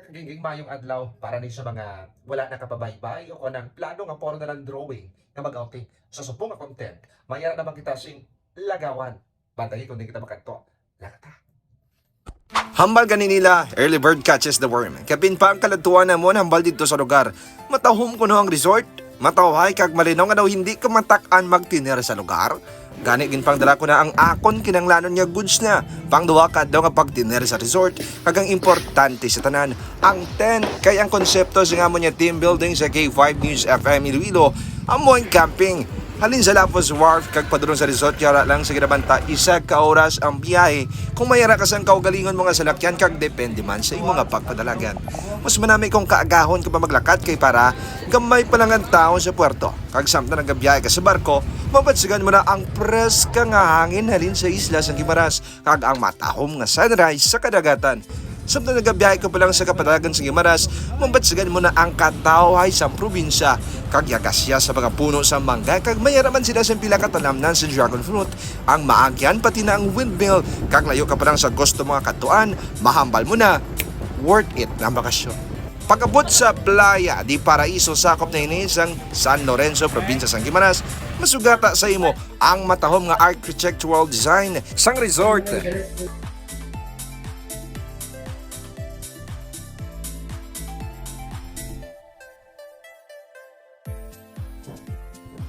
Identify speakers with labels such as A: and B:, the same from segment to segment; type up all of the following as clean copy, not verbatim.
A: kagiging mayong adlaw para ni sa mga wala na kapabaybay o kanang plano nga puro na lang drawing nga mag-outing sa supong nga content. Mayara naman kita sing lagawan. Bantayi kung di kita makanto. Lagata.
B: Hambal gani nila, early bird catches the worm. Kapin pa ang kalatuan na mo hambal dito sa lugar. Matahom ko no ang resort. Matawahay kag malinaw nga daw hindi ka matak-an magtiner sa lugar. Gani gin pang dala ko na ang akon kinanglanon nga goods na. Pangduwa ka daw nga pagtiner sa resort. Kag ang importante sa tanan, ang tent. Kay ang konsepto sa nga mo niya team building sa K5 News FM Iloilo, amoy camping. Halin sa Lapos Wharf kag padulong sa resort yara lang sa ginabanta isa ka oras ang biyahe. Kung mayara ka sang kaugalingon mga salakyan kag depende man sa imong nga pagpadalagan. Mas manami kung kaagahon ka pa maglakad kay para gamay pa lang ang tao sa puerto. Kag samtang nagabiyahe ka sa barko, mabatsigan mo na ang preska nga hangin halin sa isla sang Guimaras kag ang matahom nga sunrise sa kadagatan. Samtang nagabiyahe ka pa lang sa kapadagan sa Guimaras, mabatsigan mo na ang katawhay sa probinsya kag yagasya sa mga puno sa mangga kag mayaraman sila sa pila katanamnan sa dragon fruit. Ang maagyan pati na ang windmill kag layo ka pa lang sa gusto mga katuan, mahambal mo na. Worth it na bakasyon. Pagabot sa Playa di Paraiso sakop na ini sang San Lorenzo, probinsya sang Guimaras, masugata sa imo ang matahom nga architectural design sang resort.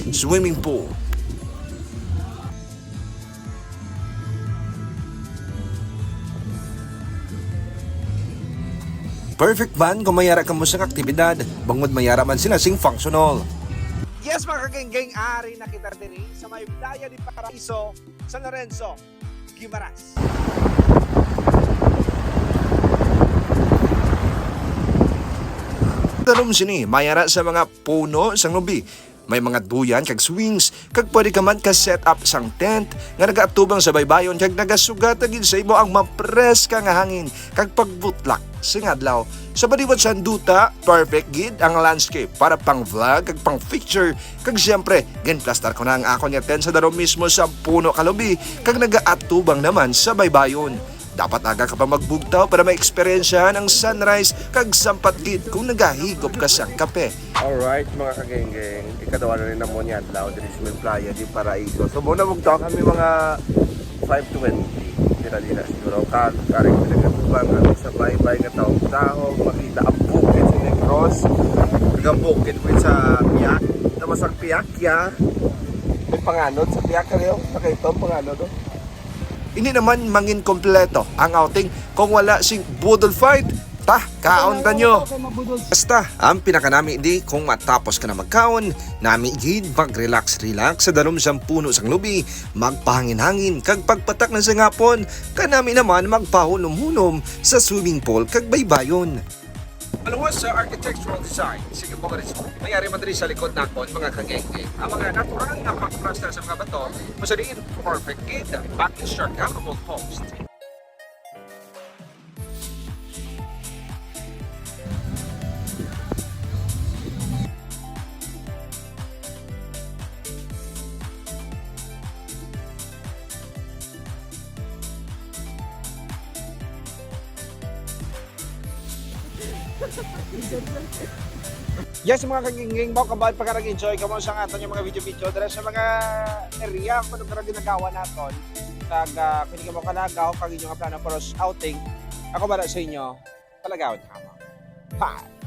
B: Swimming pool, perfect man kung mayara ka mo sa aktibidad, bangod mayara man sila sing functional. Yes mga kageng-geng, ari na kita diri sa may Playa di Paraiso, San Lorenzo, Guimaras. Tanong sini, mayara sa mga puno sang lubi. May mga duyan kag swings kag pwede ka man ka set up sang tent nga nagaatubang sa baybayon kag nagasugata gid sa imo ang mapres ka nga hangin kag pagbutlak sing adlaw. Sa baliwad sa duta, perfect gid ang landscape para pang vlog kag pang picture kag siyempre ginplastar ko na ang akon nga tent sa daro mismo sa puno kalubi kag nagaatubang naman sa baybayon. Dapat aga ka pa magbugtaw para ma-experiensyahan ang sunrise kag sampat gid kung nagahigop ka sa kape.
C: Alright mga kageng-geng, ikadawa na rin naman yan lao dito sa Playa di Paraiso. So muna bugtaw kami mga 5:20. Dila siguro karing pinagkatubang ano sa baybay nga taong makita ang bukid sa Negros. Ang bukid with sa Piak, tamasang Piak ya. May panganod sa Piak kayo, nakita ang panganod do.
B: Hindi naman mangin kompleto ang outing kung wala sing budol fight. Tah, kaunta nyo. Basta, ang pinakanami di kung matapos ka na magkaon, nami gid mag-relax sa dalom sang puno sang lubi, magpahangin-hangin kag pagpatak na sa ngapon, kanami naman magpahunom-hunom sa swimming pool kag baybayon. Maluwas sa architectural design, sige po ka rin. Mayari man sa likod nakon, mga kagengge. Ang mga natural na pagprasta sa mga bato, masaliin, perfect gate, back in Sharkable Post. Yes, mga kaginging mo, kabahit pa ka nag-enjoy ka mo sa aton yung mga video-video dahil sa mga area kung ano ka ginagawa natin kag kung mo kalagaw kag inyong plano para outing, ako para sa inyo palagaw tama. Bye!